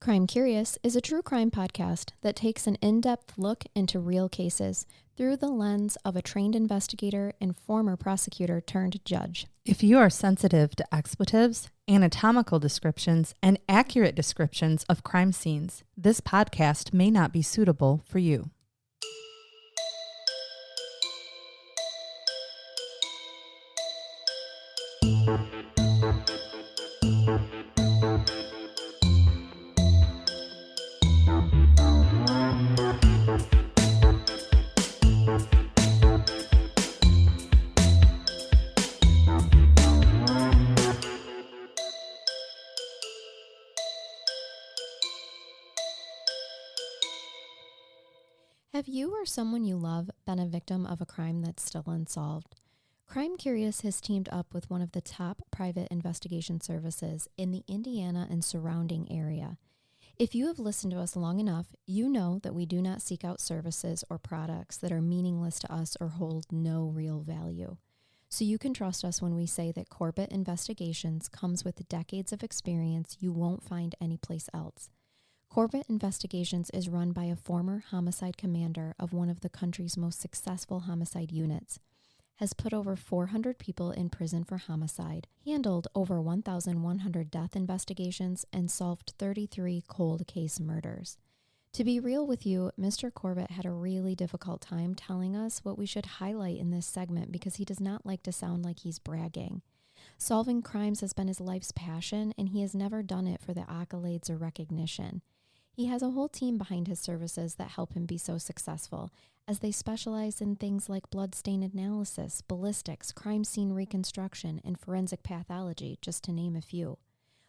Crime Curious is a true crime podcast that takes an in-depth look into real cases through the lens of a trained investigator and former prosecutor turned judge. If you are sensitive to expletives, anatomical descriptions, and accurate descriptions of crime scenes, this podcast may not be suitable for you. Have you or someone you love been a victim of a crime that's still unsolved? Crime Curious has teamed up with one of the top private investigation services in the Indiana and surrounding area. If you have listened to us long enough, you know that we do not seek out services or products that are meaningless to us or hold no real value. So you can trust us when we say that Corbett Investigations comes with decades of experience you won't find anyplace else. Corbett Investigations is run by a former homicide commander of one of the country's most successful homicide units, has put over 400 people in prison for homicide, handled over 1,100 death investigations, and solved 33 cold case murders. To be real with you, Mr. Corbett had a really difficult time telling us what we should highlight in this segment because he does not like to sound like he's bragging. Solving crimes has been his life's passion, and he has never done it for the accolades or recognition. He has a whole team behind his services that help him be so successful, as they specialize in things like blood stain analysis, ballistics, crime scene reconstruction, and forensic pathology, just to name a few.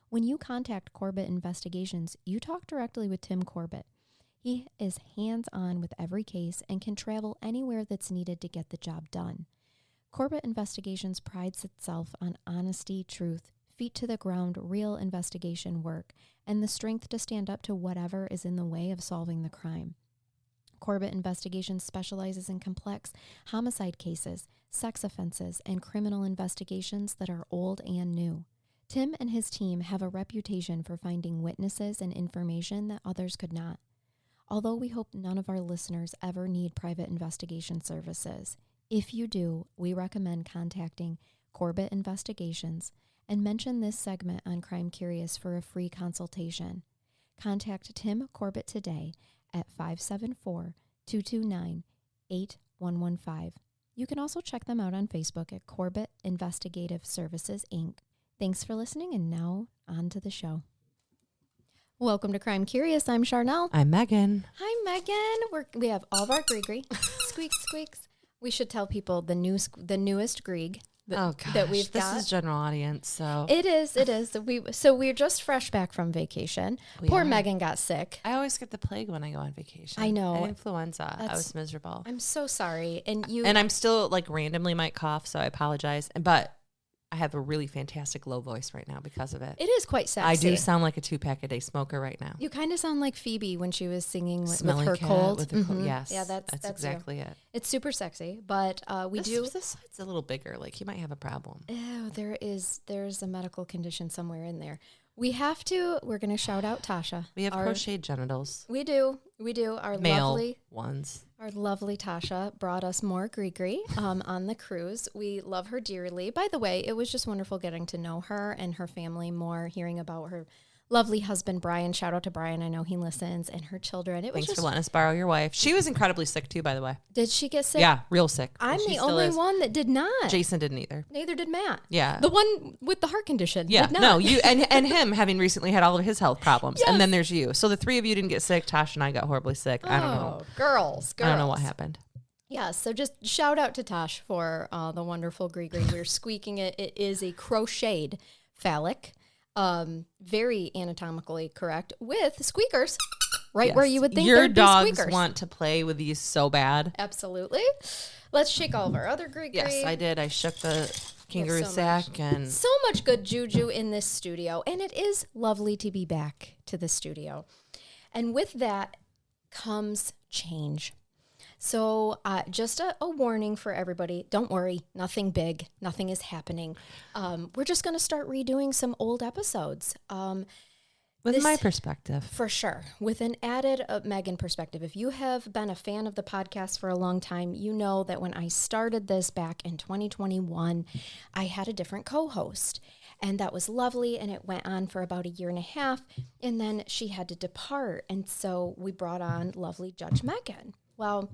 When you contact Corbett Investigations, you talk directly with Tim Corbett. He is hands-on with every case and can travel anywhere that's needed to get the job done. Corbett Investigations prides itself on honesty, truth, feet to the ground, real investigation work, and the strength to stand up to whatever is in the way of solving the crime. Corbett Investigations specializes in complex homicide cases, sex offenses, and criminal investigations that are old and new. Tim and his team have a reputation for finding witnesses and information that others could not. Although we hope none of our listeners ever need private investigation services, if you do, we recommend contacting Corbett Investigations and mention this segment on Crime Curious for a free consultation. Contact Tim Corbett today at 574-229-8115. You can also check them out on Facebook at Corbett Investigative Services, Inc. Thanks for listening, and now on to the show. Welcome to Crime Curious. I'm Charnell. I'm Megan. Hi, Megan. We have all of our Gree-Gree. Squeaks, squeaks. We should tell people the newest Grieg that we've got. This is general audience, so It is. We're just fresh back from vacation. Poor Megan got sick. I always get the plague when I go on vacation. I know. And influenza. I was miserable. I'm so sorry. And I'm still randomly might cough, so I apologize. But I have a really fantastic low voice right now because of it. It is quite sexy. I do sound like a 2-pack-a-day smoker right now. You kind of sound like Phoebe when she was singing with Cat her cold. With her cold. Yes. Yeah, that's exactly it. It's super sexy, but This side's a little bigger. Like, you might have a problem. Oh, there's a medical condition somewhere in there. We're going to shout out Tasha. We have crocheted genitals. We do. Our male lovely ones. Our lovely Tasha brought us more Gree-Gree on the cruise. We love her dearly. By the way, it was just wonderful getting to know her and her family more, hearing about her lovely husband, Brian. Shout out to Brian. I know he listens, and her children. Thanks for letting us borrow your wife. She was incredibly sick too, by the way. Did she get sick? Yeah, real sick. I'm the only one that did not. Jason didn't either. Neither did Matt. Yeah. The one with the heart condition. Yeah. Did not. No, you and him having recently had all of his health problems. Yes. And then there's you. So the three of you didn't get sick. Tosh and I got horribly sick. I don't know. Girls. I don't know what happened. Yeah, so just shout out to Tosh for the wonderful Gree-Gree. We're squeaking it. It is a crocheted phallic, very anatomically correct, with squeakers, right where you would think your there'd dogs be squeakers. Want to play with these so bad. Absolutely. Let's shake all of our other Gree-Gree. Yes, I did. I shook the kangaroo sack. And so much good juju in this studio, and it is lovely to be back to the studio. And with that comes change. So just a warning for everybody. Don't worry. Nothing big. Nothing is happening. We're just going to start redoing some old episodes. With my perspective. For sure. With an added Megan perspective. If you have been a fan of the podcast for a long time, you know that when I started this back in 2021, I had a different co-host. And that was lovely. And it went on for about 1.5 years. And then she had to depart. And so we brought on lovely Judge Megan. Well,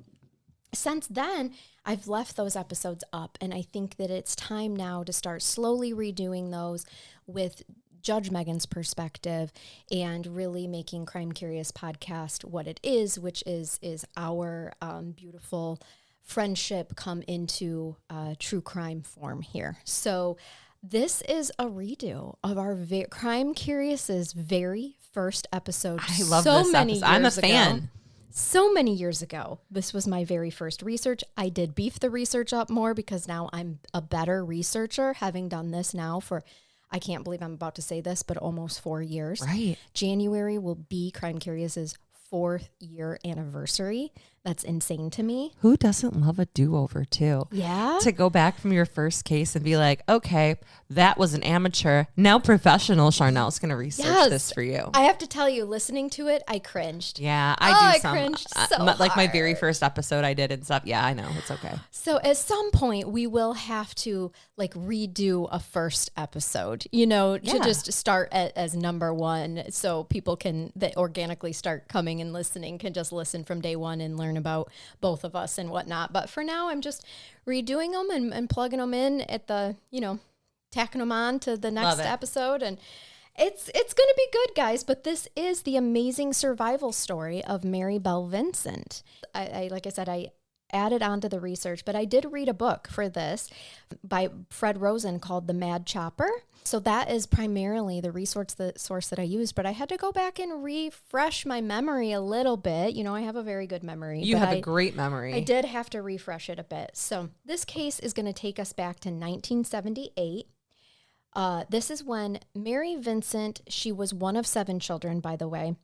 since then, I've left those episodes up. And I think that it's time now to start slowly redoing those with Judge Megan's perspective and really making Crime Curious podcast what it is, which is our beautiful friendship come into true crime form here. So this is a redo of our Crime Curious's very first episode. I love this episode. I'm a fan. So many years ago, this was my very first research. I did beef the research up more because now I'm a better researcher, having done this now for, I can't believe I'm about to say this, but almost 4 years. Right. January will be Crime Curious's 4th year anniversary. That's insane to me. Who doesn't love a do-over too? Yeah. To go back from your first case and be like, okay, that was an amateur. Now professional Charnell's going to research this for you. I have to tell you, listening to it, I cringed. Yeah, I do. I cringed so like my hard. very first episode I did and stuff. Yeah, I know. It's okay. So at some point we will have to like redo a first episode, to just start as number 1 so people that organically start coming and listening can just listen from day 1 and learn about both of us and whatnot. But for now, I'm just redoing them and plugging them in at the, tacking them on to the next episode. And it's going to be good, guys. But this is the amazing survival story of Mary Vincent. I like I said, I added on to the research, but I did read a book for this by Fred Rosen called The Mad Chopper. So that is primarily the source that I used, but I had to go back and refresh my memory a little bit. I have a very good memory. You have a great memory. I did have to refresh it a bit. So this case is going to take us back to 1978. This is when Mary Vincent, she was one of 7 children, by the way.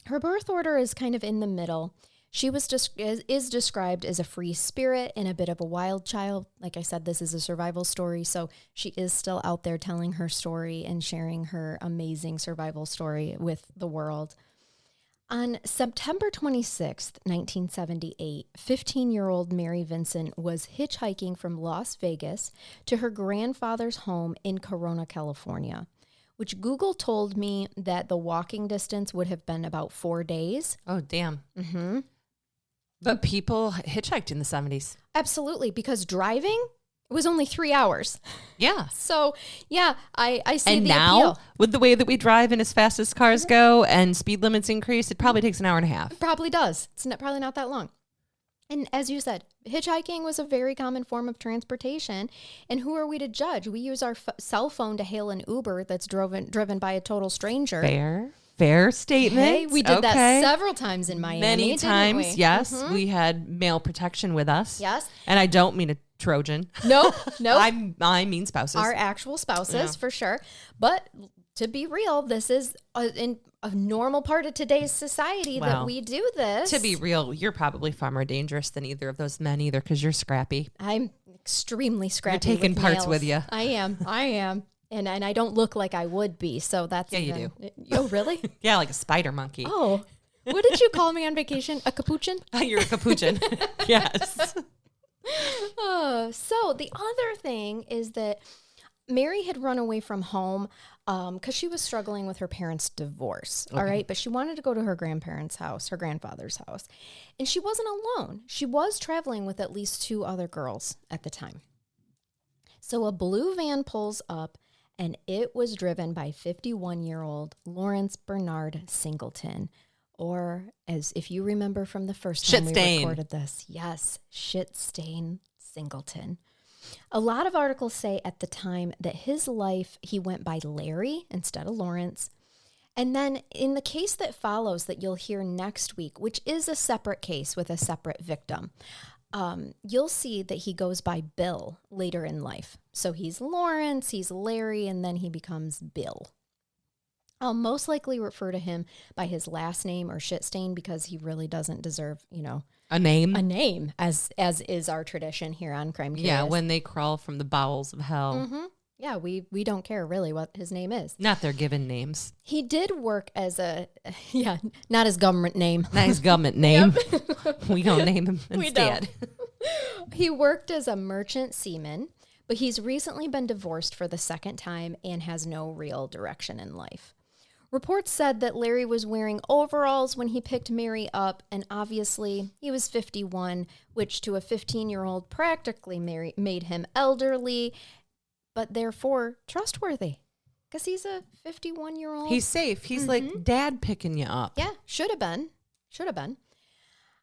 Her birth order is kind of in the middle. She is described as a free spirit and a bit of a wild child. Like I said, this is a survival story, so she is still out there telling her story and sharing her amazing survival story with the world. On September 26th, 1978, 15-year-old Mary Vincent was hitchhiking from Las Vegas to her grandfather's home in Corona, California, which Google told me that the walking distance would have been about 4 days. Oh, damn. Mm-hmm. But people hitchhiked in the 70s. Absolutely, because driving was only 3 hours. Yeah. So, yeah, I see and the now, appeal. with the way that we drive and as fast as cars go and speed limits increase, it probably takes an hour and a half. It probably does. It's probably not that long. And as you said, hitchhiking was a very common form of transportation. And who are we to judge? We use our cell phone to hail an Uber that's driven by a total stranger. Fair statement. Hey, we did that several times in Miami. Many times, we? yes. Mm-hmm. We had mail protection with us. Yes. And I don't mean a Trojan. No. I mean spouses. Our actual spouses, for sure. But to be real, this is a normal part of today's society that we do this. To be real, you're probably far more dangerous than either of those men either because you're scrappy. I'm extremely scrappy. You're taking parts nails. with you. I am. And I don't look like I would be, so that's you do. Oh, really? Yeah, like a spider monkey. Oh, what did you call me on vacation? A capuchin? You're a capuchin. Yes. So the other thing is that Mary had run away from home because she was struggling with her parents' divorce, all right? But she wanted to go to her grandparents' house, her grandfather's house. And she wasn't alone. She was traveling with at least 2 other girls at the time. So a blue van pulls up, and it was driven by 51-year-old Lawrence Bernard Singleton, or as if you remember from the first time we recorded this, yes, Shit-Stain Singleton. A lot of articles say at the time that his life, he went by Larry instead of Lawrence. And then in the case that follows that you'll hear next week, which is a separate case with a separate victim, you'll see that he goes by Bill later in life. So he's Lawrence, he's Larry, and then he becomes Bill. I'll most likely refer to him by his last name or Shit-Stain because he really doesn't deserve, a name. A name, as is our tradition here on Crime Curious. Yeah, when they crawl from the bowels of hell. Mm-hmm. Yeah, we don't care really what his name is. Not their given names. He did work as not his government name. Not his government name. We don't name him instead. He worked as a merchant seaman, but he's recently been divorced for the second time and has no real direction in life. Reports said that Larry was wearing overalls when he picked Mary up, and obviously he was 51, which to a 15-year-old practically made him elderly, but therefore trustworthy, because he's a 51-year-old. He's safe. He's like dad picking you up. Yeah, should have been.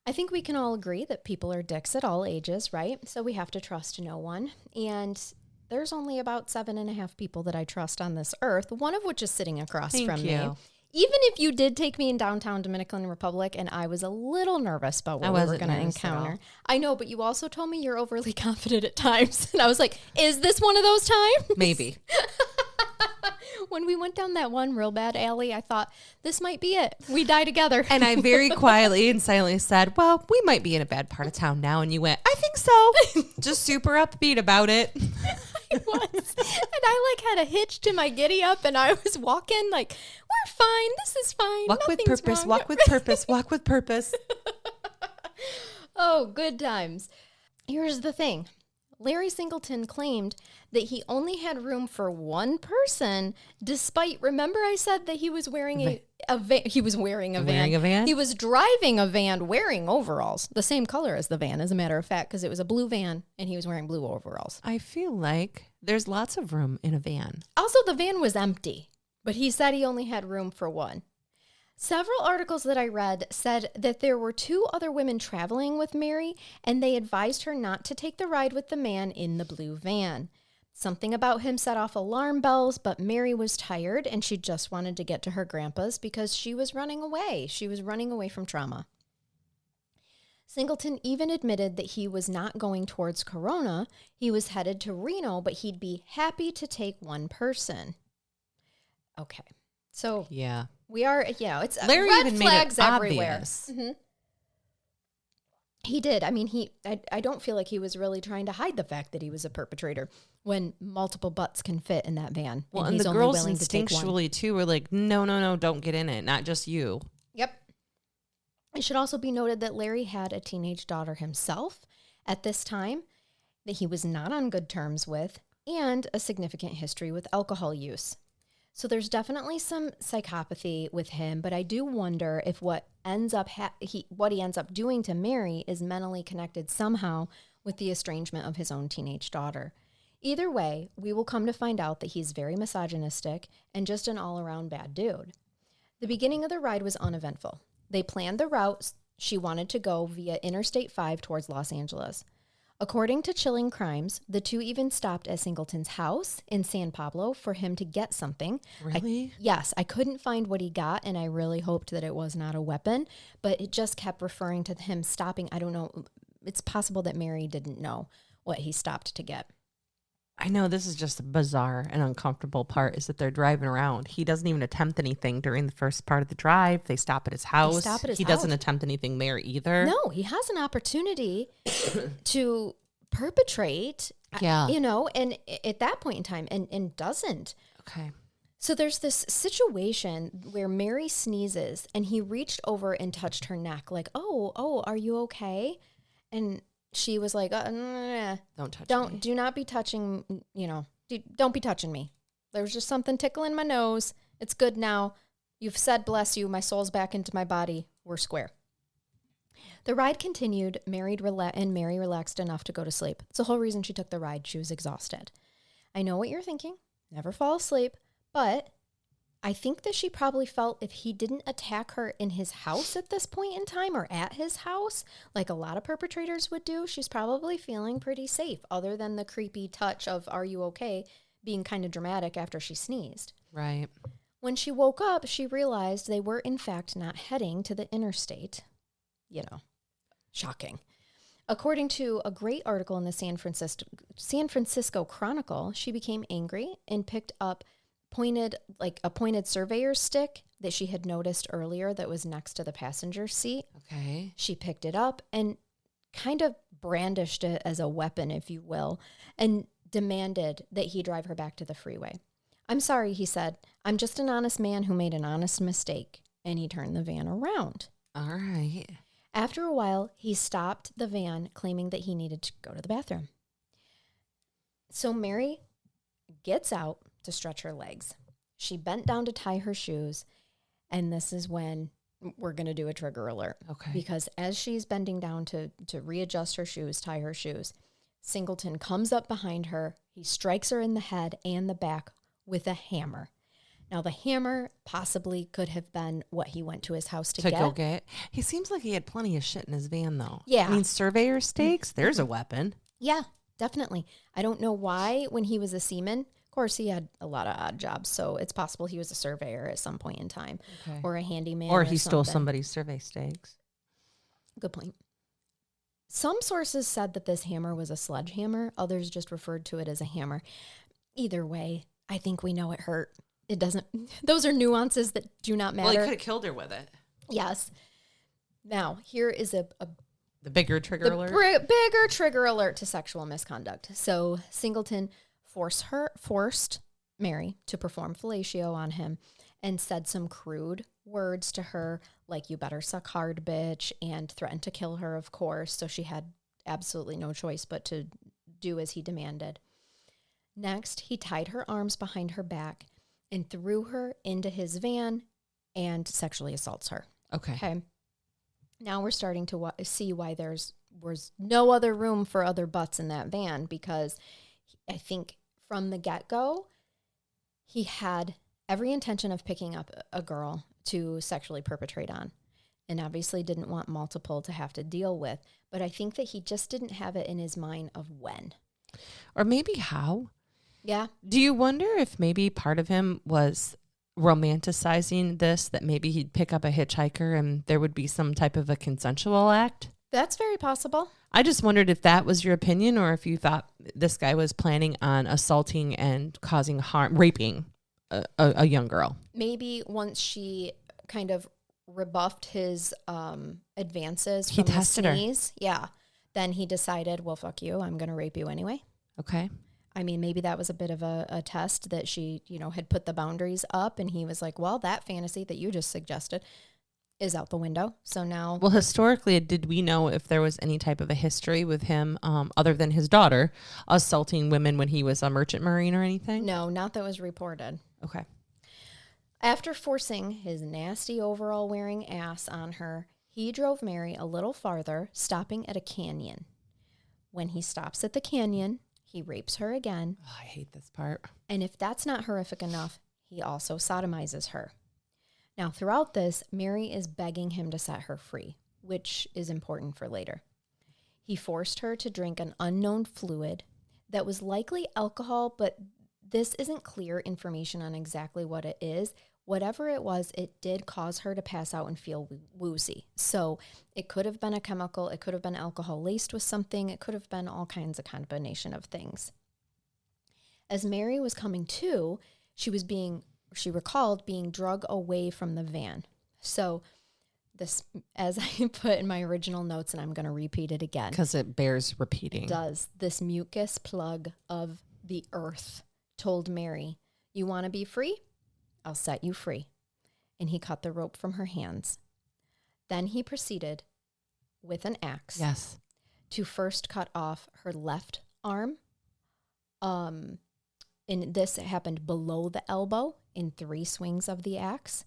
I think we can all agree that people are dicks at all ages, right? So we have to trust no one. And there's only about 7.5 people that I trust on this earth, one of which is sitting across from me. Even if you did take me in downtown Dominican Republic and I was a little nervous about what we were going to encounter. I know, but you also told me you're overly confident at times. And I was like, is this one of those times? Maybe. When we went down that one real bad alley, I thought, this might be it. We die together. And I very quietly and silently said, well, we might be in a bad part of town now. And you went, I think so. Just super upbeat about it. I was. And I had a hitch to my giddy up and I was walking like, we're fine. This is fine. Walk with purpose. Wrong. Walk with purpose. Walk with purpose. Oh, good times. Here's the thing. Larry Singleton claimed that he only had room for one person, despite, remember I said that he was wearing a van. He was wearing a van. Wearing a van? He was driving a van wearing overalls, the same color as the van, as a matter of fact, because it was a blue van and he was wearing blue overalls. I feel like there's lots of room in a van. Also, the van was empty, but he said he only had room for one. Several articles that I read said that there were 2 other women traveling with Mary, and they advised her not to take the ride with the man in the blue van. Something about him set off alarm bells, but Mary was tired, and she just wanted to get to her grandpa's because she was running away. She was running away from trauma. Singleton even admitted that he was not going towards Corona. He was headed to Reno, but he'd be happy to take one person. Okay. So yeah, we are, it's Larry red even flags made it everywhere. obvious. Mm-hmm. He did. I mean, I don't feel like he was really trying to hide the fact that he was a perpetrator when multiple butts can fit in that van. Well, and he's the only girls willing to take one. instinctually too were like, no, don't get in it. Not just you. Yep. It should also be noted that Larry had a teenage daughter himself at this time that he was not on good terms with, and a significant history with alcohol use. So there's definitely some psychopathy with him, but I do wonder if what he ends up doing to Mary is mentally connected somehow with the estrangement of his own teenage daughter. Either way, we will come to find out that he's very misogynistic and just an all-around bad dude. The beginning of the ride was uneventful. They planned the route she wanted to go via Interstate 5 towards Los Angeles. According to Chilling Crimes, the 2 even stopped at Singleton's house in San Pablo for him to get something. Really? Yes, I couldn't find what he got, and I really hoped that it was not a weapon, but it just kept referring to him stopping. I don't know. It's possible that Mary didn't know what he stopped to get. I know this is just a bizarre and uncomfortable part is that they're driving around. He doesn't even attempt anything during the first part of the drive. They stop at his house. He doesn't attempt anything there either. No, he has an opportunity to perpetrate, yeah, and at that point in time, and doesn't. Okay. So there's this situation where Mary sneezes and he reached over and touched her neck like, oh, are you okay? And she was like, don't touch me. Do not be touching, don't be touching me. There was just something tickling my nose. It's good now. You've said, bless you. My soul's back into my body. We're square. The ride continued. Mary relaxed enough to go to sleep. It's the whole reason she took the ride. She was exhausted. I know what you're thinking. Never fall asleep. But I think that she probably felt if he didn't attack her in his house at this point in time or at his house, like a lot of perpetrators would do, she's probably feeling pretty safe, other than the creepy touch of, are you okay, being kind of dramatic after she sneezed. Right. When she woke up, she realized they were, in fact, not heading to the interstate. Shocking. According to a great article in the San Francisco Chronicle, she became angry and picked up a pointed surveyor's stick that she had noticed earlier that was next to the passenger seat. Okay. She picked it up and kind of brandished it as a weapon, if you will, and demanded that he drive her back to the freeway. "I'm sorry," he said. "I'm just an honest man who made an honest mistake." And he turned the van around. All right. After a while, he stopped the van, claiming that he needed to go to the bathroom. So Mary gets out to stretch her legs. She bent down to tie her shoes, and this is when we're going to do a trigger alert. Okay. Because as she's bending down to readjust her shoes, tie her shoes, Singleton comes up behind her. He strikes her in the head and the back with a hammer. Now, the hammer possibly could have been what he went to his house to go get. He seems like he had plenty of shit in his van, though. Yeah. I mean, surveyor stakes, there's a weapon. Yeah, definitely. I don't know why when he was a seaman. Of course, he had a lot of odd jobs, so it's possible he was a surveyor at some point in time. Okay. Or a handyman. Or he stole somebody's survey stakes. Good point. Some sources said that this hammer was a sledgehammer. Others just referred to it as a hammer. Either way, I think we know it hurt. It doesn't. Those are nuances that do not matter. Well, he could have killed her with it. Yes. Now, here is the bigger trigger alert. Bigger trigger alert to sexual misconduct. So Singleton forced Mary to perform fellatio on him and said some crude words to her, like, "You better suck hard, bitch," and threatened to kill her, of course. So she had absolutely no choice but to do as he demanded. Next, he tied her arms behind her back and threw her into his van and sexually assaults her. Okay. Now we're starting to see why was no other room for other butts in that van, because I think from the get-go, he had every intention of picking up a girl to sexually perpetrate on, and obviously didn't want multiple to have to deal with. But I think that he just didn't have it in his mind of when. Or maybe how. Yeah. Do you wonder if maybe part of him was romanticizing this, that maybe he'd pick up a hitchhiker and there would be some type of a consensual act? That's very possible. I just wondered if that was your opinion, or if you thought this guy was planning on assaulting and causing harm, raping a young girl. Maybe once she kind of rebuffed his advances, he from tested the sneeze, yeah, then he decided, well, fuck you, I'm going to rape you anyway. Okay. I mean, maybe that was a bit of a test that she, had put the boundaries up, and he was like, well, that fantasy that you just suggested is out the window. So now... Well, historically, did we know if there was any type of a history with him, other than his daughter, assaulting women when he was a merchant marine or anything? No, not that was reported. Okay. After forcing his nasty overall-wearing ass on her, he drove Mary a little farther, stopping at a canyon. When he stops at the canyon, he rapes her again. Oh, I hate this part. And if that's not horrific enough, he also sodomizes her. Now, throughout this, Mary is begging him to set her free, which is important for later. He forced her to drink an unknown fluid that was likely alcohol, but this isn't clear information on exactly what it is. Whatever it was, it did cause her to pass out and feel woozy. So it could have been a chemical. It could have been alcohol laced with something. It could have been all kinds of combination of things. As Mary was coming to, she recalled being drug away from the van. So this, as I put in my original notes, and I'm going to repeat it again. Because it bears repeating. It does. This mucus plug of the earth told Mary, "You want to be free? I'll set you free." And he cut the rope from her hands. Then he proceeded with an axe. Yes. To first cut off her left arm. And this happened below the elbow in 3 swings of the axe.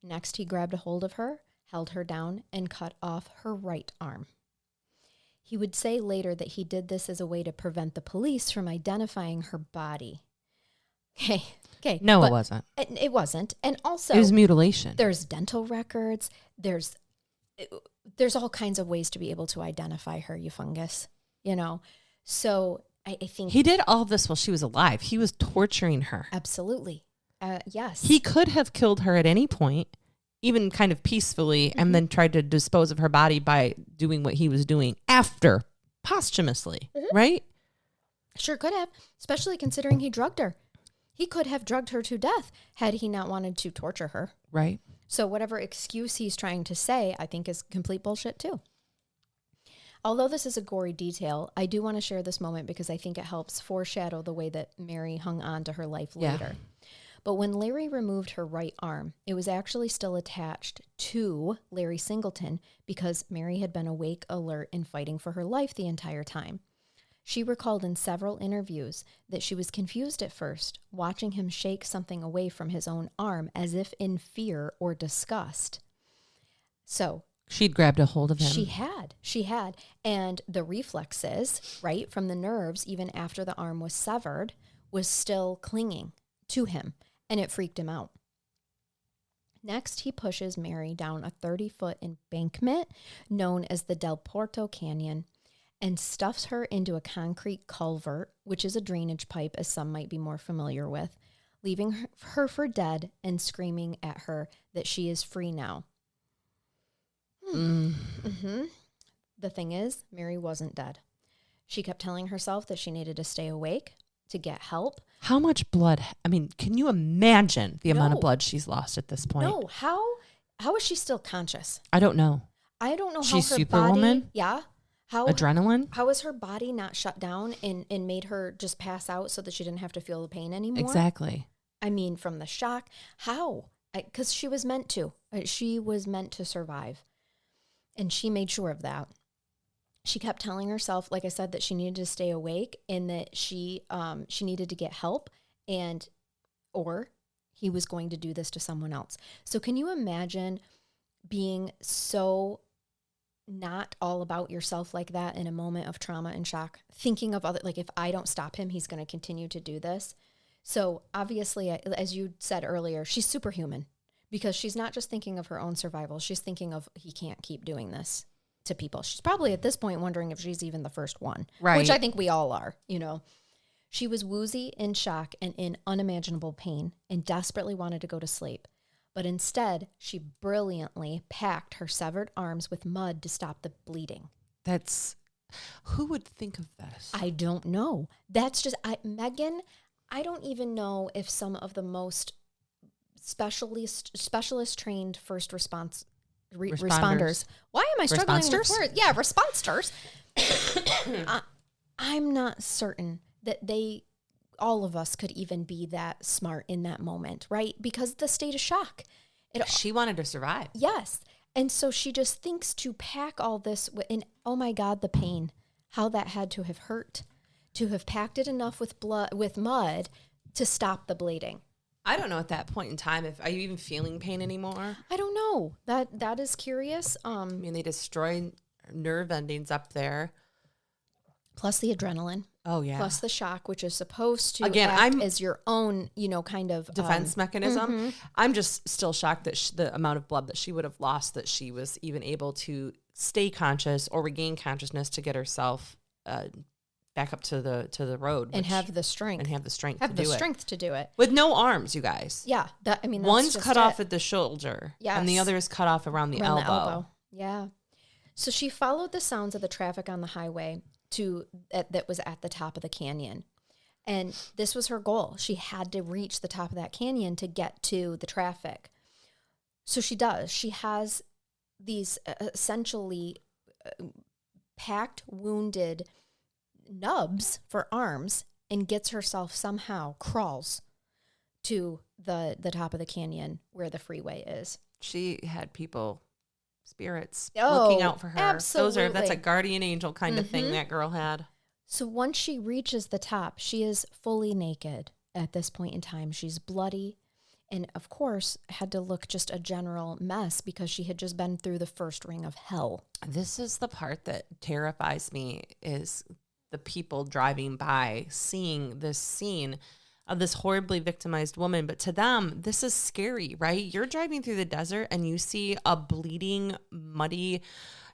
Next, he grabbed a hold of her, held her down, and cut off her right arm. He would say later that he did this as a way to prevent the police from identifying her body. Okay. No, it wasn't. It wasn't. And also, it was mutilation. There's dental records. There's all kinds of ways to be able to identify her, you fungus, So I think... He did all of this while she was alive. He was torturing her. Absolutely. Yes. He could have killed her at any point, even kind of peacefully, and then tried to dispose of her body by doing what he was doing after, posthumously, right? Sure could have, especially considering he drugged her. He could have drugged her to death had he not wanted to torture her. Right. So whatever excuse he's trying to say, I think is complete bullshit too. Although this is a gory detail, I do want to share this moment because I think it helps foreshadow the way that Mary hung on to her life later. But when Larry removed her right arm, it was actually still attached to Larry Singleton because Mary had been awake, alert, and fighting for her life the entire time. She recalled in several interviews that she was confused at first, watching him shake something away from his own arm as if in fear or disgust. So she'd grabbed a hold of him. She had. And the reflexes, right, from the nerves, even after the arm was severed, was still clinging to him, and it freaked him out. Next, he pushes Mary down a 30-foot embankment known as the Del Porto Canyon and stuffs her into a concrete culvert, which is a drainage pipe, as some might be more familiar with, leaving her for dead and screaming at her that she is free now. Mm-hmm. The thing is, Mary wasn't dead. She kept telling herself that she needed to stay awake, to get help. How much blood? I mean, can you imagine the amount of blood she's lost at this point? No, how is she still conscious? I don't know. I don't know she's how her Superwoman? body... Yeah. Adrenaline? How is her body not shut down and made her just pass out so that she didn't have to feel the pain anymore? Exactly. I mean, from the shock. How? Because she was meant to. She was meant to survive. And she made sure of that. She kept telling herself, like I said, that she needed to stay awake and that she needed to get help or he was going to do this to someone else. So can you imagine being so not all about yourself like that in a moment of trauma and shock, thinking of other, like, if I don't stop him, he's going to continue to do this. So obviously, as you said earlier, she's superhuman because she's not just thinking of her own survival. She's thinking of, he can't keep doing this to people. She's probably at this point wondering if she's even the first one, right? Which I think we all are, you know. She was woozy, in shock, and in unimaginable pain and desperately wanted to go to sleep. But instead, she brilliantly packed her severed arms with mud to stop the bleeding. Who would think of this? I don't know. That's just, Megan, I don't even know if some of the most specialist trained first responders. Why am I struggling with words? Yeah, responders. I'm not certain that all of us could even be that smart in that moment, right? Because the state of shock. She wanted to survive. Yes. And so she just thinks to pack all this, and oh my God, the pain, how that had to have hurt, to have packed it enough with mud to stop the bleeding. I don't know at that point in time, are you even feeling pain anymore? I don't know. That is curious. I mean, they destroy nerve endings up there. Plus the adrenaline. Oh, yeah. Plus the shock, which is supposed to act as your own, kind of defense mechanism. Mm-hmm. I'm just still shocked that the amount of blood that she would have lost, that she was even able to stay conscious or regain consciousness to get herself back up to the road and have the strength to do it with no arms, you guys. Yeah, that's one's cut off at the shoulder, yes, and the other is cut off around the elbow. Yeah. So she followed the sounds of the traffic on the highway that was at the top of the canyon. And this was her goal. She had to reach the top of that canyon to get to the traffic. So she does. She has these essentially packed, wounded nubs for arms and gets herself somehow, crawls to the top of the canyon where the freeway is. She had spirits looking out for her. Absolutely. That's a guardian angel kind of thing that girl had. So once she reaches the top, she is fully naked at this point in time. She's bloody and, of course, had to look just a general mess because she had just been through the first ring of hell. This is the part that terrifies me, is the people driving by seeing this scene of this horribly victimized woman. But to them, this is scary, right? You're driving through the desert and you see a bleeding, muddy,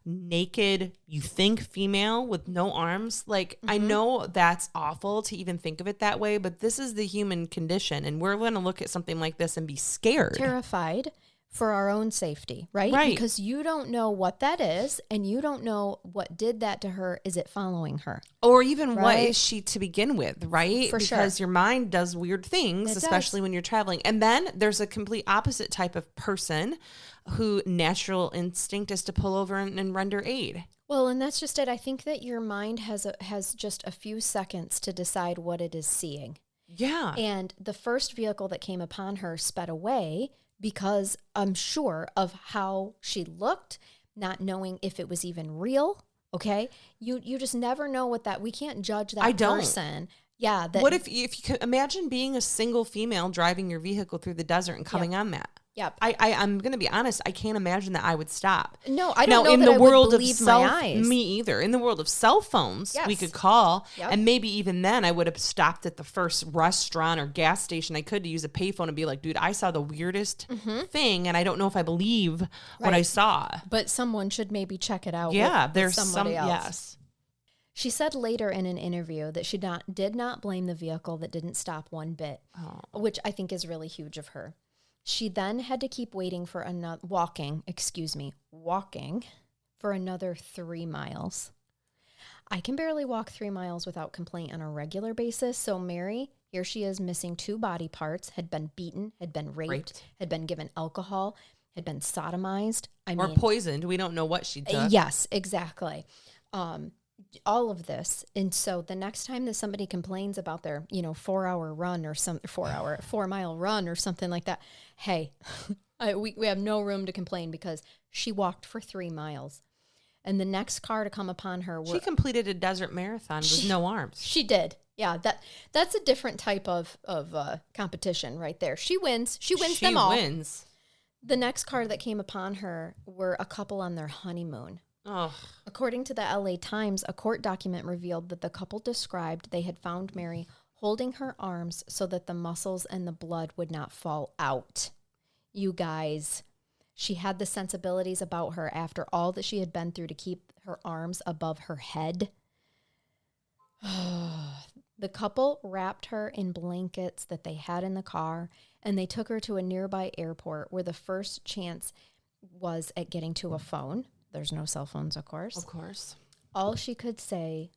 naked, you think female with no arms. Like, I know that's awful to even think of it that way, but this is the human condition. And we're going to look at something like this and be scared. Terrified for our own safety, right? Because you don't know what that is, and you don't know what did that to her. Is it following her? Or even what is she to begin with, right? Because your mind does weird things, especially when you're traveling. And then there's a complete opposite type of person who natural instinct is to pull over and render aid. Well, and that's just it. I think that your mind has just a few seconds to decide what it is seeing. Yeah. And the first vehicle that came upon her sped away because I'm sure of how she looked, not knowing if it was even real. Okay. You just never know we can't judge that person. Yeah. What if you could imagine being a single female driving your vehicle through the desert and coming on that? Yep. I'm going to be honest. I can't imagine that I would stop. No, I don't know that I would believe my eyes. Me either. In the world of cell phones, we could call. Yep. And maybe even then I would have stopped at the first restaurant or gas station I could to use a payphone and be like, dude, I saw the weirdest thing. And I don't know if I believe what I saw. But someone should maybe check it out. Yeah, there's somebody else. Yes. She said later in an interview that she did not blame the vehicle that didn't stop one bit, which I think is really huge of her. She then had to keep walking for another 3 miles. I can barely walk 3 miles without complaint on a regular basis. So Mary, here she is missing 2 body parts, had been beaten, had been raped, had been given alcohol, had been sodomized. Or poisoned. We don't know what she took. Yes, exactly. All of this. And so the next time that somebody complains about their, 4-hour run or 4-mile run or something like that, hey, we have no room to complain because she walked for 3 miles. And the next car to come upon her, she completed a desert marathon with no arms. She did. Yeah, that's a different type of competition right there. She wins. She wins them all. The next car that came upon her were a couple on their honeymoon. Oh. According to the LA Times, a court document revealed that the couple described they had found Mary holding her arms so that the muscles and the blood would not fall out. You guys, she had the sensibilities about her after all that she had been through to keep her arms above her head. The couple wrapped her in blankets that they had in the car, and they took her to a nearby airport where the first chance was at getting to a phone. There's no cell phones, of course. Of course. All she could say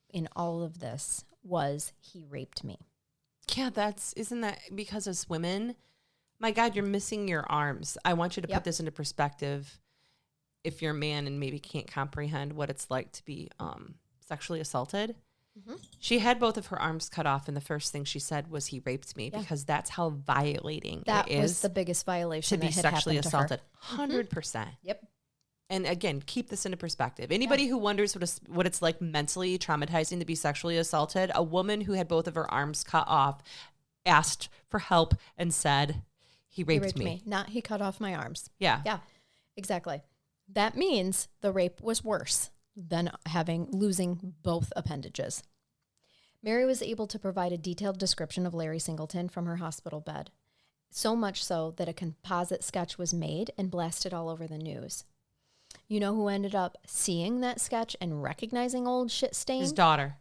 in all of this was, he raped me. Yeah, isn't that because as women, my God, you're missing your arms. I want you to put this into perspective. If you're a man and maybe can't comprehend what it's like to be sexually assaulted. Mm-hmm. She had both of her arms cut off, and the first thing she said was, he raped me, because that's how violating it is. That was the biggest violation to be sexually assaulted. 100%. Yep. And again, keep this into perspective. Anybody who wonders what it's like mentally traumatizing to be sexually assaulted, a woman who had both of her arms cut off asked for help and said, he raped me. Not he cut off my arms. Yeah. Yeah, exactly. That means the rape was worse than losing both appendages. Mary was able to provide a detailed description of Larry Singleton from her hospital bed. So much so that a composite sketch was made and blasted all over the news. You know who ended up seeing that sketch and recognizing old shit stain? His daughter.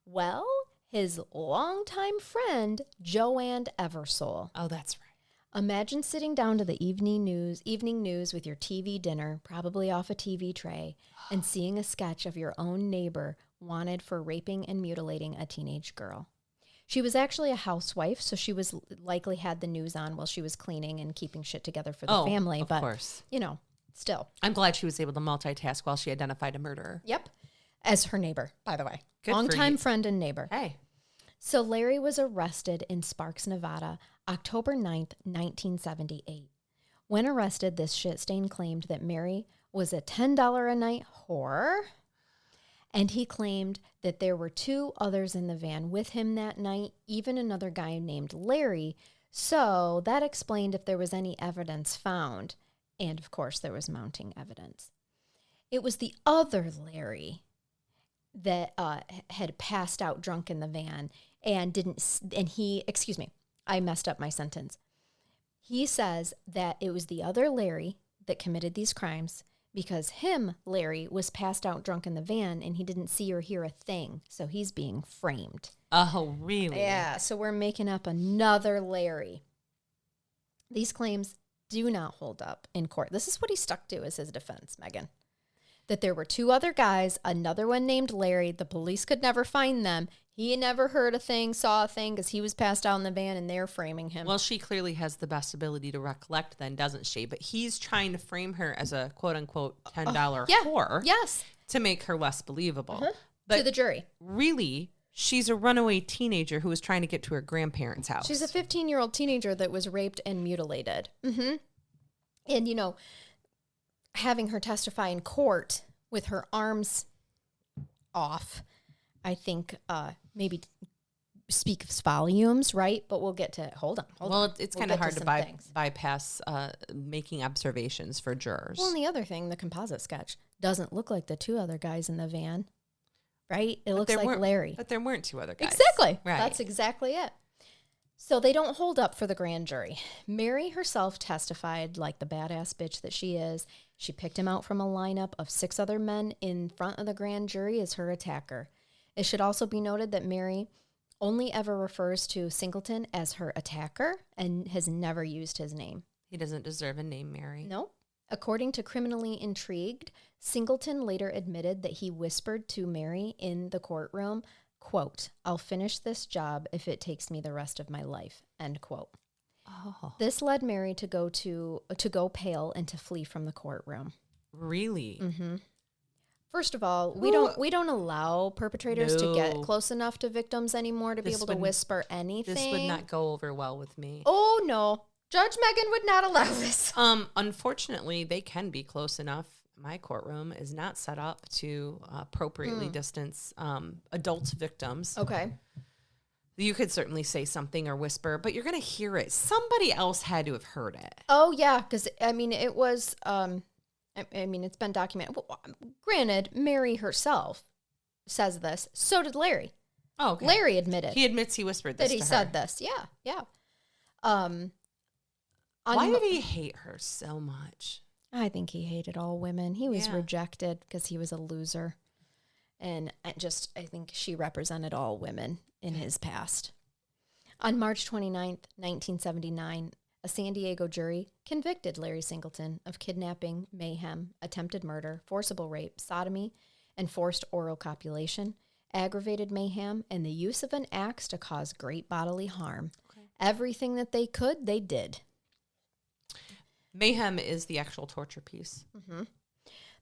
Well, his longtime friend, Joanne Eversole. Oh, that's right. Imagine sitting down to the evening news with your TV dinner, probably off a TV tray, and seeing a sketch of your own neighbor wanted for raping and mutilating a teenage girl. She was actually a housewife, so she was likely had the news on while she was cleaning and keeping shit together for the family. Of course. Still. I'm glad she was able to multitask while she identified a murderer. Yep. As her neighbor, by the way. Good Longtime friend and neighbor. Hey. So Larry was arrested in Sparks, Nevada, October 9th, 1978. When arrested, this shit-stain claimed that Mary was a $10 a night whore, and he claimed that there were 2 others in the van with him that night, even another guy named Larry, so that explained if there was any evidence found. And, of course, there was mounting evidence. It was the other Larry that had passed out drunk in the van I messed up my sentence. He says that it was the other Larry that committed these crimes because Larry, was passed out drunk in the van and he didn't see or hear a thing. So he's being framed. Oh, really? Yeah, so we're making up another Larry. These claims do not hold up in court. This is what he stuck to as his defense, Megan. That there were 2 other guys, another one named Larry. The police could never find them. He never heard a thing, saw a thing, because he was passed out in the van and they're framing him. Well, she clearly has the best ability to recollect then, doesn't she? But he's trying to frame her as a quote-unquote $10 whore Yes. to make her less believable. But to the jury. Really, she's a runaway teenager who was trying to get to her grandparents' house. She's a 15-year-old teenager that was raped and mutilated. Mm-hmm. And, you know, having her testify in court with her arms off, I think maybe speaks volumes, right? But we'll get to it. Hold on. Well, it's kind of hard to bypass making observations for jurors. Well, and the other thing, the composite sketch doesn't look like the two other guys in the van, right? It looks like Larry. But there weren't two other guys. Exactly. Right. That's exactly it. So they don't hold up for the grand jury. Mary herself testified like the badass bitch that she is. She picked him out from a lineup of 6 other men in front of the grand jury as her attacker. It should also be noted that Mary only ever refers to Singleton as her attacker and has never used his name. He doesn't deserve a name, Mary. No. According to Criminally Intrigued, Singleton later admitted that he whispered to Mary in the courtroom, quote, "I'll finish this job if it takes me the rest of my life," end quote. Oh. This led Mary to go pale and to flee from the courtroom. Really? Mm-hmm. First of all, we don't allow perpetrators to get close enough to victims anymore to be able to whisper anything. This would not go over well with me. Oh no, Judge Megan would not allow this. Unfortunately, they can be close enough. My courtroom is not set up to appropriately distance adult victims. Okay. You could certainly say something or whisper, but you're going to hear it. Somebody else had to have heard it. Oh yeah, because I mean it was. I mean, it's been documented. Well, granted, Mary herself says this. So did Larry. Oh, okay. Larry admitted. He admits he whispered this that he to her. said this. Yeah, yeah. Why did he hate her so much? I think he hated all women. He was rejected because he was a loser. And I think she represented all women in his past. On March 29th, 1979, a San Diego jury convicted Larry Singleton of kidnapping, mayhem, attempted murder, forcible rape, sodomy, and forced oral copulation, aggravated mayhem, and the use of an axe to cause great bodily harm. Okay. Everything that they could, they did. Mayhem is the actual torture piece. Mm-hmm.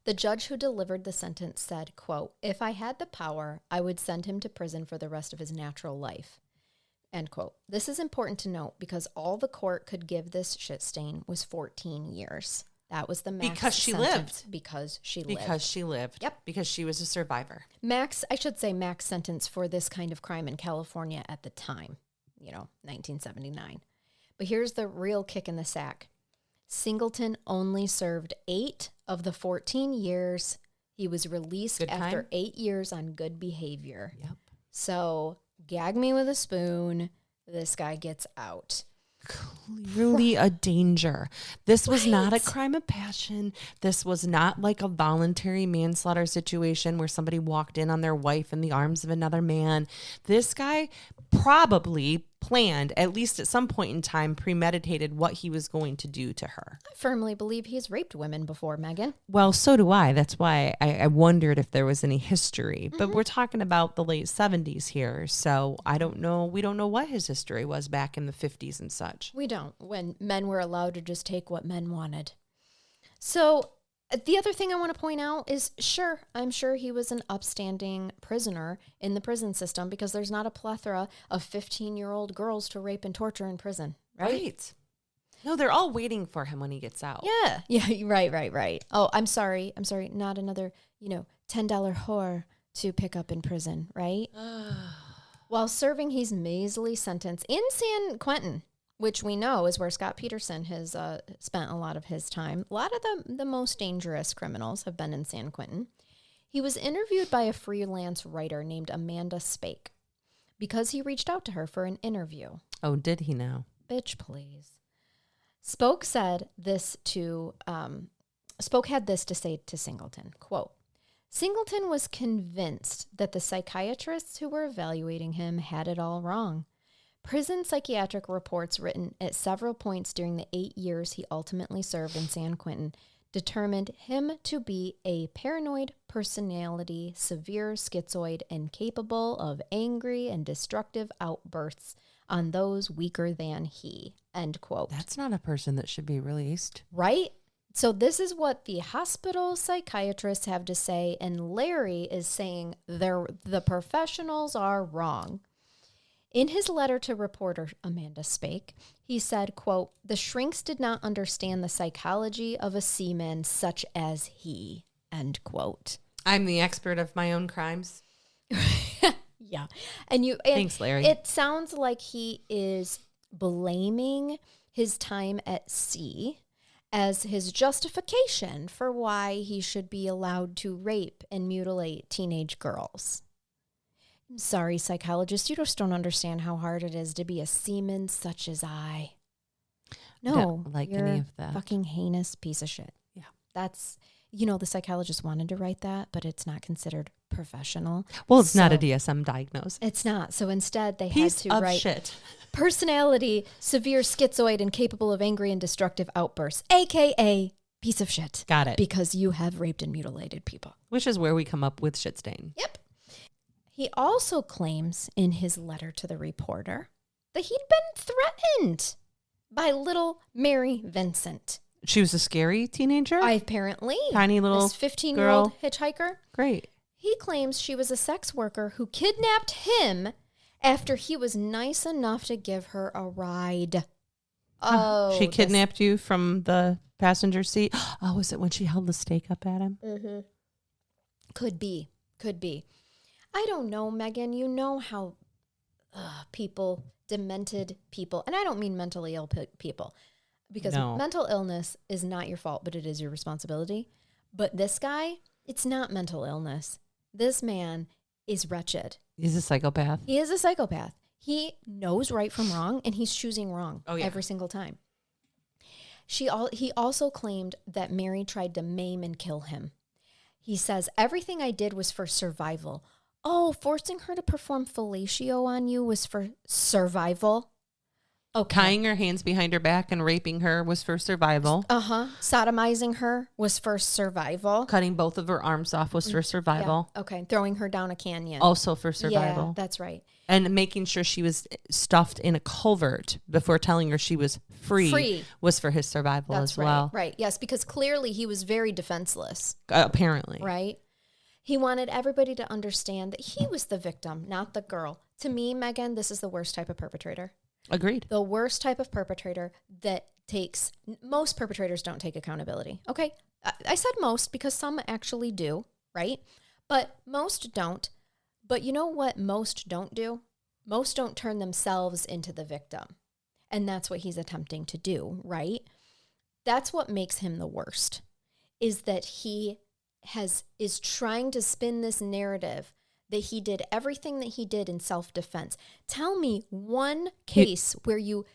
The judge who delivered the sentence said, quote, "If I had the power, I would send him to prison for the rest of his natural life." End quote. This is important to note because all the court could give this shit stain was 14 years. That was the max because she sentence. lived. Because she lived. Because she lived. Yep. Because she was a survivor. Max sentence for this kind of crime in California at the time, 1979. But here's the real kick in the sack. Singleton only served 8 of the 14 years. He was released after 8 years on good behavior. Yep. So, gag me with a spoon. This guy gets out. Clearly a danger. This was not a crime of passion. This was not like a voluntary manslaughter situation where somebody walked in on their wife in the arms of another man. This guy probably planned, at least at some point in time, premeditated what he was going to do to her. I firmly believe he's raped women before, Megan. Well, so do I. That's why I wondered if there was any history. But we're talking about the late 70s here, so I don't know. We don't know what his history was back in the 50s and such. We don't, when men were allowed to just take what men wanted. So the other thing I want to point out is, I'm sure he was an upstanding prisoner in the prison system because there's not a plethora of 15-year-old girls to rape and torture in prison, right? No, they're all waiting for him when he gets out. Yeah, right. Oh, I'm sorry. Not another, $10 whore to pick up in prison, right? While serving his measly sentence in San Quentin, which we know is where Scott Peterson has spent a lot of his time. A lot of the most dangerous criminals have been in San Quentin. He was interviewed by a freelance writer named Amanda Spake because he reached out to her for an interview. Oh, did he now? Bitch, please. Spoke had this to say to Singleton, quote, "Singleton was convinced that the psychiatrists who were evaluating him had it all wrong. Prison psychiatric reports written at several points during the 8 years he ultimately served in San Quentin determined him to be a paranoid personality, severe schizoid, and capable of angry and destructive outbursts on those weaker than he, end quote. That's not a person that should be released. Right? So this is what the hospital psychiatrists have to say, and Larry is saying the professionals are wrong. In his letter to reporter Amanda Spake, he said, quote, "The shrinks did not understand the psychology of a seaman such as he," end quote. I'm the expert of my own crimes. Yeah. And thanks, Larry. It sounds like he is blaming his time at sea as his justification for why he should be allowed to rape and mutilate teenage girls. I'm sorry, psychologists, you just don't understand how hard it is to be a seaman such as I. No, like you're any of that. Fucking heinous piece of shit. Yeah. That's, the psychologist wanted to write that, but it's not considered professional. Well, it's not a DSM diagnosis. It's not. So instead, they Piece had to of write shit. Personality, severe schizoid, and capable of angry and destructive outbursts, a.k.a. piece of shit. Got it. Because you have raped and mutilated people. Which is where we come up with shit stain. Yep. He also claims in his letter to the reporter that he'd been threatened by little Mary Vincent. She was a scary teenager? Apparently. Tiny little this 15-year-old girl. hitchhiker. Great. He claims she was a sex worker who kidnapped him after he was nice enough to give her a ride. Oh. She kidnapped you from the passenger seat? Oh, was it when she held the stake up at him? Mm-hmm. Could be. I don't know, Megan. You know how people, demented people, and I don't mean mentally ill people, because mental illness is not your fault, but it is your responsibility. But this guy, it's not mental illness. This man is wretched. He's a psychopath. He is a psychopath. He knows right from wrong, and he's choosing wrong every single time. He also claimed that Mary tried to maim and kill him. He says, "Everything I did was for survival." Oh, forcing her to perform fellatio on you was for survival? Okay. Tying her hands behind her back and raping her was for survival. Sodomizing her was for survival. Cutting both of her arms off was for survival. Yeah. Okay. Throwing her down a canyon. Also for survival. Yeah, that's right. And making sure she was stuffed in a culvert before telling her she was free was for his survival as well. Right. Yes, because clearly he was very defenseless. Apparently. Right. He wanted everybody to understand that he was the victim, not the girl. To me, Megan, this is the worst type of perpetrator. Agreed. The worst type of perpetrator that most perpetrators don't take accountability. Okay. I said most because some actually do, right? But most don't. But you know what most don't do? Most don't turn themselves into the victim. And that's what he's attempting to do, right? That's what makes him the worst, is that he is trying to spin this narrative that he did everything that he did in self-defense. Tell me one case where you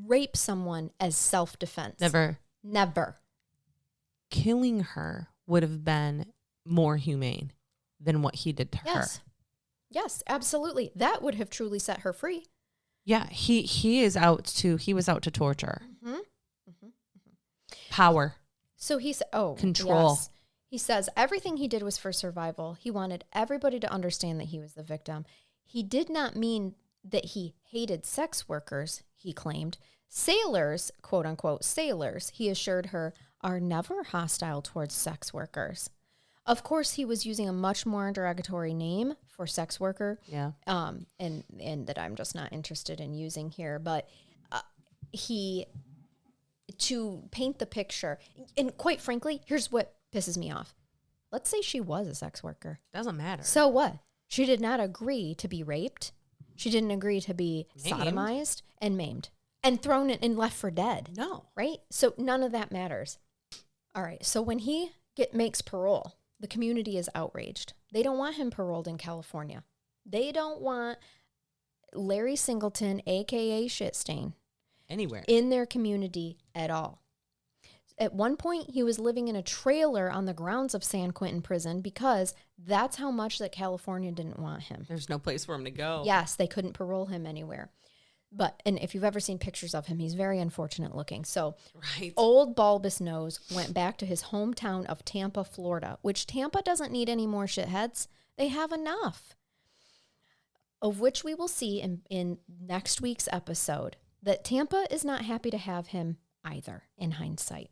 rape someone as self-defense. Never. Killing her would have been more humane than what he did to her. Yes, absolutely. That would have truly set her free. Yeah, he was out to torture. Mm-hmm. Mm-hmm. Power. So control. Yes. He says everything he did was for survival. He wanted everybody to understand that he was the victim. He did not mean that he hated sex workers, he claimed. Sailors, quote unquote, sailors, he assured her, are never hostile towards sex workers. Of course, he was using a much more derogatory name for sex worker. Yeah. And that I'm just not interested in using here. But to paint the picture, and quite frankly, here's what pisses me off. Let's say she was a sex worker. Doesn't matter. So what? She did not agree to be raped. She didn't agree to be sodomized and maimed and thrown and left for dead. No. Right? So none of that matters. All right. So when he makes parole, the community is outraged. They don't want him paroled in California. They don't want Larry Singleton, a.k.a. Shitstain, anywhere in their community at all. At one point, he was living in a trailer on the grounds of San Quentin Prison because that's how much that California didn't want him. There's no place for him to go. Yes, they couldn't parole him anywhere. And if you've ever seen pictures of him, he's very unfortunate looking. So Right. old bulbous nose went back to his hometown of Tampa, Florida, which Tampa doesn't need any more shitheads. They have enough. Of which we will see in next week's episode, that Tampa is not happy to have him either, in hindsight.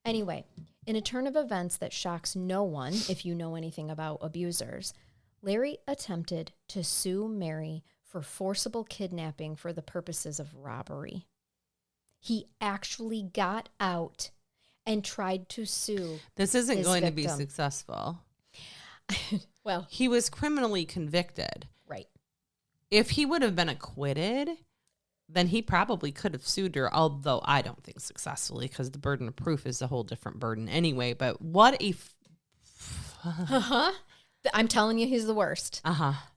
Anyway, in a turn of events that shocks no one, if you know anything about abusers, Larry attempted to sue Mary for forcible kidnapping for the purposes of robbery. He actually got out and tried to sue. This isn't his going to victim. be successful. Well, He was criminally convicted. right. If he would have been acquitted, then he probably could have sued her, although I don't think successfully, because the burden of proof is a whole different burden anyway. But what a... I'm telling you, he's the worst.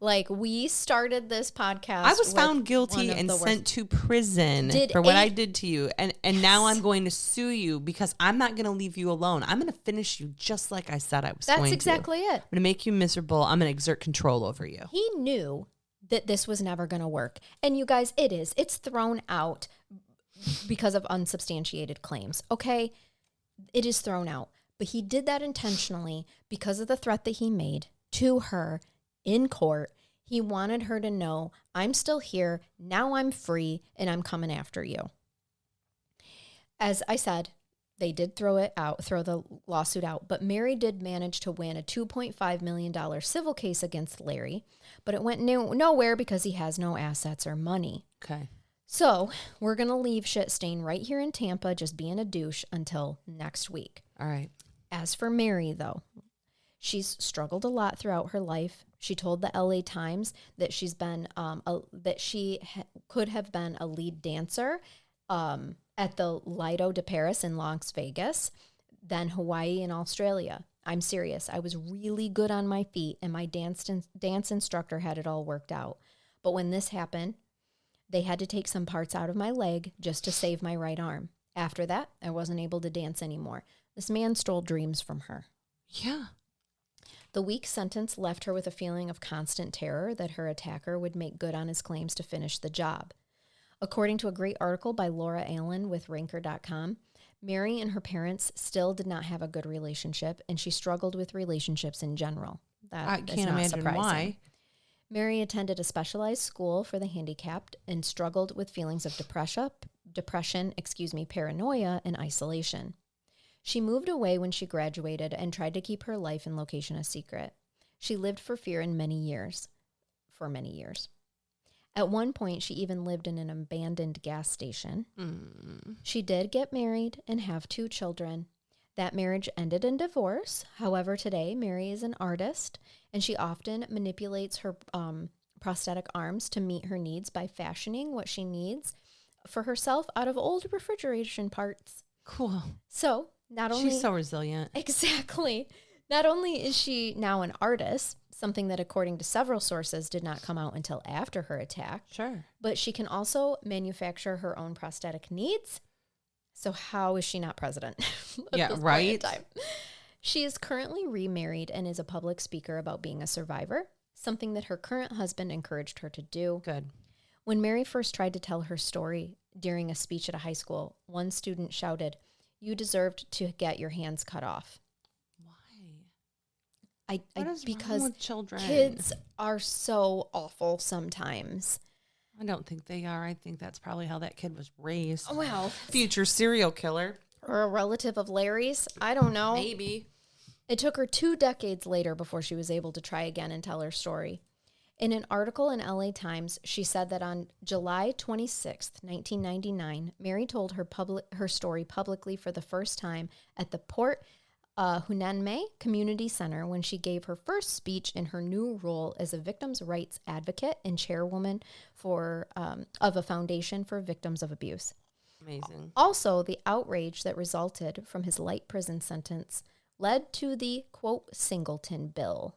Like, we started this podcast. I was found guilty and sent to prison for what I did to you. And now I'm going to sue you because I'm not going to leave you alone. I'm going to finish you just like I said I was going to. That's exactly it. I'm going to make you miserable. I'm going to exert control over you. He knew that this was never going to work. And you guys, it is. It's thrown out because of unsubstantiated claims. Okay? It is thrown out. But he did that intentionally because of the threat that he made to her in court. He wanted her to know, I'm still here. Now I'm free and I'm coming after you. As I said, they did throw the lawsuit out, but Mary did manage to win a $2.5 million civil case against Larry, but it went nowhere because he has no assets or money. Okay. So we're going to leave shit staying right here in Tampa, just being a douche until next week. All right. As for Mary, though, she's struggled a lot throughout her life. She told the LA Times that she's been could have been a lead dancer at the Lido de Paris in Las Vegas, then Hawaii and Australia. I'm serious. I was really good on my feet, and my dance instructor had it all worked out. But when this happened, they had to take some parts out of my leg just to save my right arm. After that, I wasn't able to dance anymore. This man stole dreams from her. Yeah. The weak sentence left her with a feeling of constant terror that her attacker would make good on his claims to finish the job. According to a great article by Laura Allen with Ranker.com, Mary and her parents still did not have a good relationship, and she struggled with relationships in general. I can't imagine why. Mary attended a specialized school for the handicapped and struggled with feelings of depression, paranoia, and isolation. She moved away when she graduated and tried to keep her life and location a secret. She lived for fear for many years. At one point, she even lived in an abandoned gas station. She did get married and have 2 children. That marriage ended in divorce. However, today, Mary is an artist, and she often manipulates her prosthetic arms to meet her needs by fashioning what she needs for herself out of old refrigeration parts. Cool. So, not only... She's so resilient. Exactly. Not only is she now an artist, something that according to several sources did not come out until after her attack. Sure. But she can also manufacture her own prosthetic needs. So how is she not president? Yeah, right. She is currently remarried and is a public speaker about being a survivor, something that her current husband encouraged her to do. Good. When Mary first tried to tell her story during a speech at a high school, one student shouted, "You deserved to get your hands cut off." What is because wrong with children? Kids are so awful sometimes. I don't think they are. I think that's probably how that kid was raised. Well, future serial killer. Or a relative of Larry's. I don't know. Maybe. It took her 2 decades later before she was able to try again and tell her story. In an article in LA Times, she said that on July 26th, 1999, Mary told her story publicly for the first time at the Port Hueneme Community Center when she gave her first speech in her new role as a victims' rights advocate and chairwoman of a foundation for victims of abuse. Amazing. Also, the outrage that resulted from his light prison sentence led to the, quote, Singleton bill,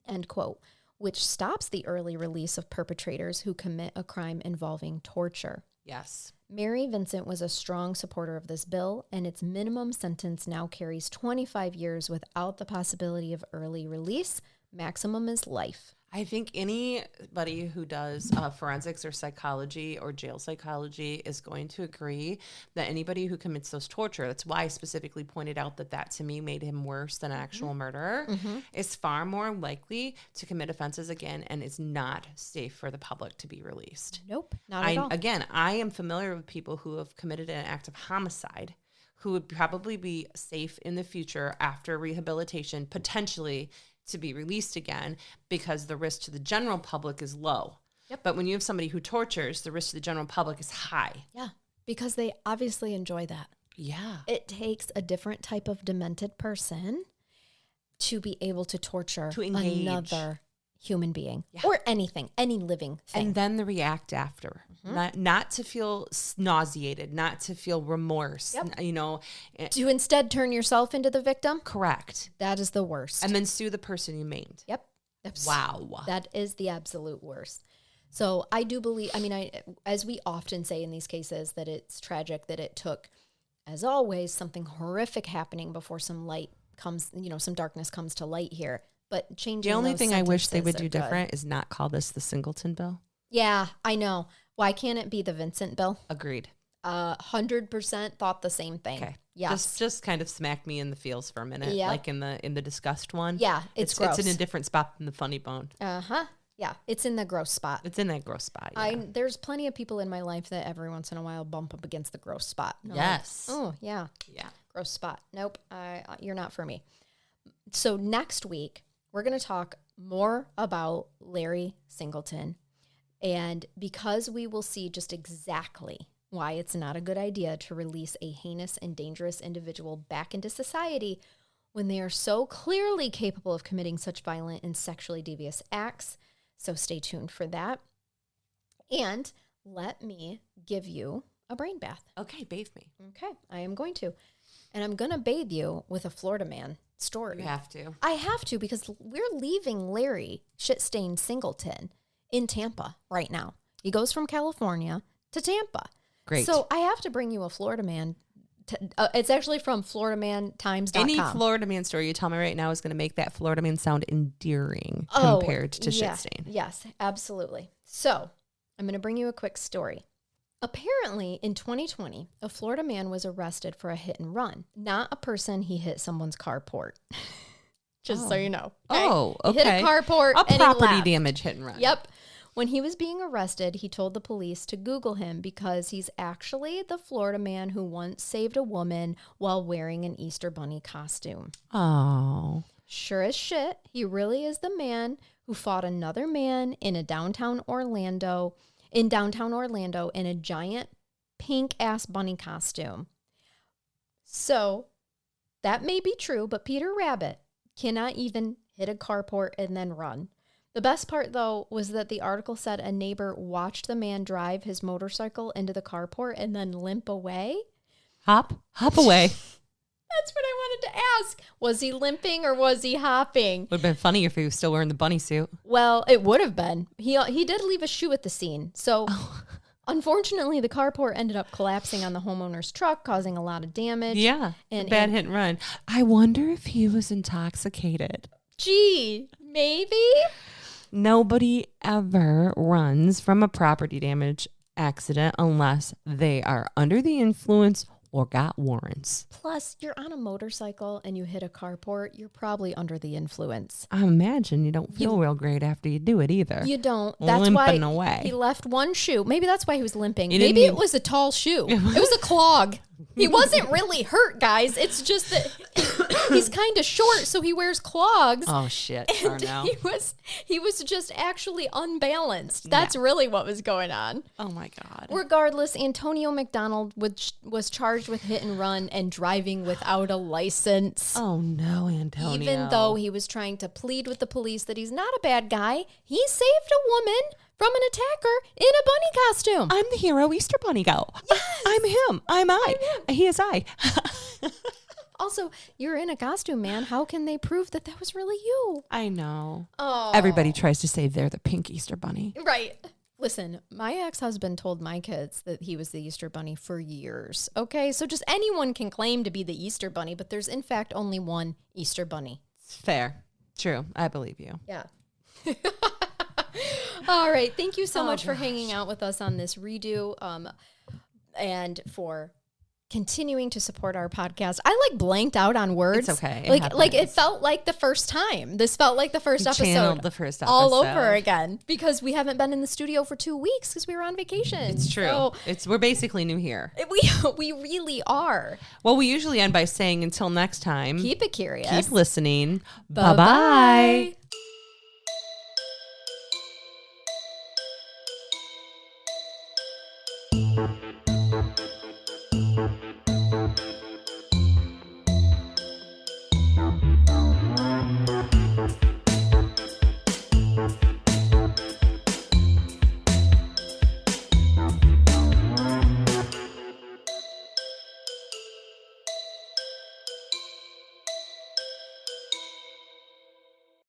end quote, which stops the early release of perpetrators who commit a crime involving torture. Yes. Mary Vincent was a strong supporter of this bill, and its minimum sentence now carries 25 years without the possibility of early release. Maximum is life. I think anybody who does forensics or psychology or jail psychology is going to agree that anybody who commits those torture, that's why I specifically pointed out that to me made him worse than an actual murderer, is far more likely to commit offenses again and is not safe for the public to be released. Nope, not at all. Again, I am familiar with people who have committed an act of homicide who would probably be safe in the future after rehabilitation, potentially to be released again, because the risk to the general public is low. Yep. But when you have somebody who tortures, the risk to the general public is high. Yeah, because they obviously enjoy that. Yeah. It takes a different type of demented person to be able to torture another human being or anything, any living thing. And then the react after, not to feel nauseated, not to feel remorse, you know. To instead turn yourself into the victim. Correct. That is the worst. And then sue the person you maimed. Yep. Wow. That is the absolute worst. So I do believe, as we often say in these cases, that it's tragic that it took, as always, something horrific happening before some light comes, some darkness comes to light here. But changing the only those thing I wish they would do good. different is not call this the Singleton bill. Yeah, I know. Why can't it be the Vincent bill? Agreed. 100% thought the same thing. Okay. Yes. Just kind of smacked me in the feels for a minute, like in the disgust one. Yeah, it's gross. It's in a different spot than the funny bone. Yeah, it's in the gross spot. It's in that gross spot. Yeah. There's plenty of people in my life that every once in a while bump up against the gross spot. Yes. Oh yeah. Gross spot. Nope. You're not for me. So next week we're going to talk more about Larry Singleton, and because we will see just exactly why it's not a good idea to release a heinous and dangerous individual back into society when they are so clearly capable of committing such violent and sexually devious acts. So stay tuned for that. And let me give you a brain bath. Okay, bathe me. Okay, I am going to. And I'm going to bathe you with a Florida man story. You have to. I have to, because we're leaving Larry shit-stained Singleton in Tampa right now. He goes from California to Tampa. Great. So I have to bring you a Florida man. It's actually from FloridaManTimes.com. Any Florida man story you tell me right now is going to make that Florida man sound endearing compared to shit-stain. Yes, absolutely. So I'm going to bring you a quick story. Apparently, in 2020, a Florida man was arrested for a hit and run. Not a person, he hit someone's carport. Just so you know. Okay? Oh, okay. He hit a carport and he property left. damage hit and run. Yep. When he was being arrested, he told the police to Google him because he's actually the Florida man who once saved a woman while wearing an Easter Bunny costume. Oh. Sure as shit, he really is the man who fought another man in downtown Orlando in a giant pink-ass bunny costume. So, that may be true, but Peter Rabbit cannot even hit a carport and then run. The best part, though, was that the article said a neighbor watched the man drive his motorcycle into the carport and then limp away. Hop away. That's what I wanted to ask. Was he limping or was he hopping? Would have been funny if he was still wearing the bunny suit. Well, it would have been. He did leave a shoe at the scene. So, unfortunately, the carport ended up collapsing on the homeowner's truck, causing a lot of damage. Yeah, and bad hit and run. I wonder if he was intoxicated. Gee, maybe? Nobody ever runs from a property damage accident unless they are under the influence or got warrants. Plus, you're on a motorcycle and you hit a carport, you're probably under the influence. I imagine you don't feel real great after you do it either. You don't. That's limping why away. He left one shoe. Maybe that's why he was limping. Maybe it was a tall shoe. It was a clog. He wasn't really hurt, guys. It's just that he's kind of short, so he wears clogs. Oh, shit, Charnell. He was just actually unbalanced. That's really what was going on. Oh, my God. Regardless, Antonio McDonald was charged with hit and run and driving without a license. Oh, no, Antonio. Even though he was trying to plead with the police that he's not a bad guy, he saved a woman from an attacker in a bunny costume. I'm the hero Easter Bunny girl. Yes. I'm him. I'm him. He is I. Also, you're in a costume, man. How can they prove that was really you? I know. Oh. Everybody tries to say they're the pink Easter Bunny. Right. Listen, my ex-husband told my kids that he was the Easter Bunny for years. Okay, so just anyone can claim to be the Easter Bunny, but there's in fact only one Easter Bunny. Fair. True. I believe you. Yeah. All right. Thank you so much for hanging out with us on this redo, and for continuing to support our podcast. I blanked out on words. It's okay. It felt like the first time. This felt like the first episode. Channeled the first episode all over again, because we haven't been in the studio for 2 weeks because we were on vacation. It's true. So we're basically new here. We really are. Well, we usually end by saying until next time. Keep it curious. Keep listening. Bye-bye. Bye-bye.